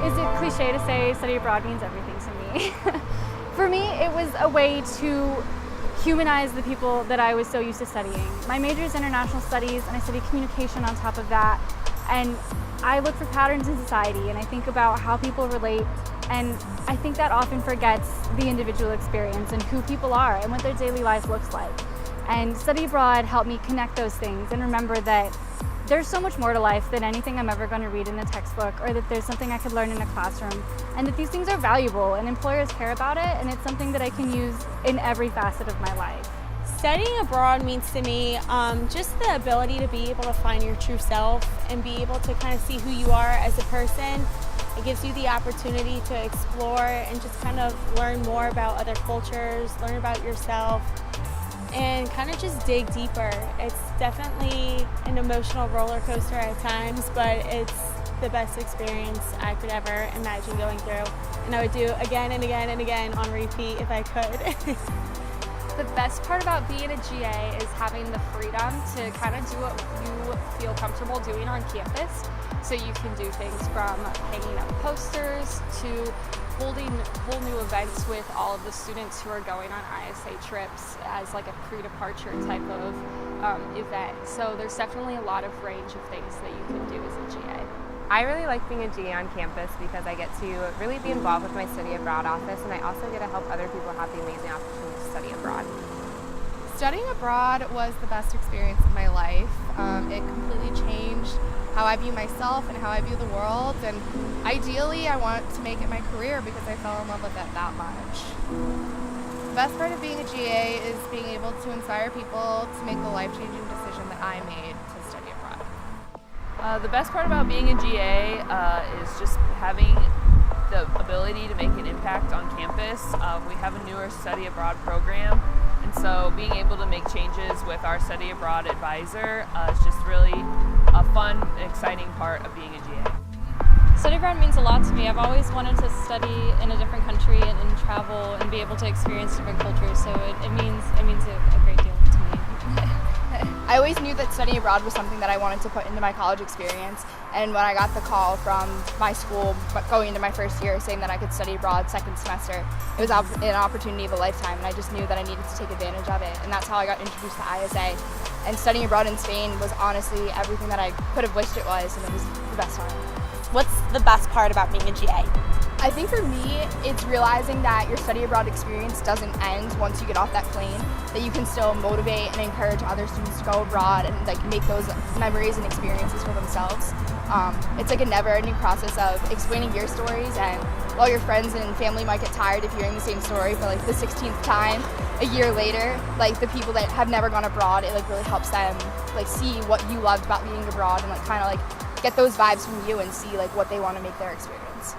Is it cliche to say study abroad means everything to me? For me, it was a way to humanize the people that I was so used to studying. My major is international studies, and I study communication on top of that. And I look for patterns in society, and I think about how people relate, and I think that often forgets the individual experience and who people are and what their daily life looks like. And study abroad helped me connect those things and remember that there's so much more to life than anything I'm ever going to read in a textbook, or that there's something I could learn in a classroom, and that these things are valuable and employers care about it, and it's something that I can use in every facet of my life. Studying abroad means to me just the ability to be able to find your true self and be able to kind of see who you are as a person. It gives you the opportunity to explore and just kind of learn more about other cultures, learn about yourself, and kind of just dig deeper. It's definitely an emotional roller coaster at times, but it's the best experience I could ever imagine going through. And I would do again and again and again on repeat if I could. The best part about being a GA is having the freedom to kind of do what you feel comfortable doing on campus. So you can do things from hanging up posters to holding whole new events with all of the students who are going on ISA trips as like a pre-departure type of event. So there's definitely a lot of range of things that you can do as a GA. I really like being a GA on campus because I get to really be involved with my study abroad office, and I also get to help other people have the amazing opportunity to study abroad. Studying abroad was the best experience of my life. It completely changed how I view myself and how I view the world, and ideally I want to make it my career because I fell in love with it that much. The best part of being a GA is being able to inspire people to make the life-changing decision that I made to study abroad. The best part about being a GA is just having the ability to make an impact on campus. We have a newer study abroad program, and so being able to make changes with our study abroad advisor is just really a fun, exciting part of being a GA. Study abroad means a lot to me. I've always wanted to study in a different country and travel and be able to experience different cultures, so it means a great deal to me. I always knew that studying abroad was something that I wanted to put into my college experience, and when I got the call from my school going into my first year saying that I could study abroad second semester, it was an opportunity of a lifetime, and I just knew that I needed to take advantage of it, and that's how I got introduced to ISA. And studying abroad in Spain was honestly everything that I could have wished it was, and it was the best time. What's the best part about being a GA? I think for me, it's realizing that your study abroad experience doesn't end once you get off that plane, that you can still motivate and encourage other students to go abroad and like make those memories and experiences for themselves. It's like a never-ending process of explaining your stories, and while your friends and family might get tired of hearing the same story for like the 16th time a year later, like the people that have never gone abroad, it like really helps them like see what you loved about being abroad and like kind of like get those vibes from you and see like what they want to make their experience.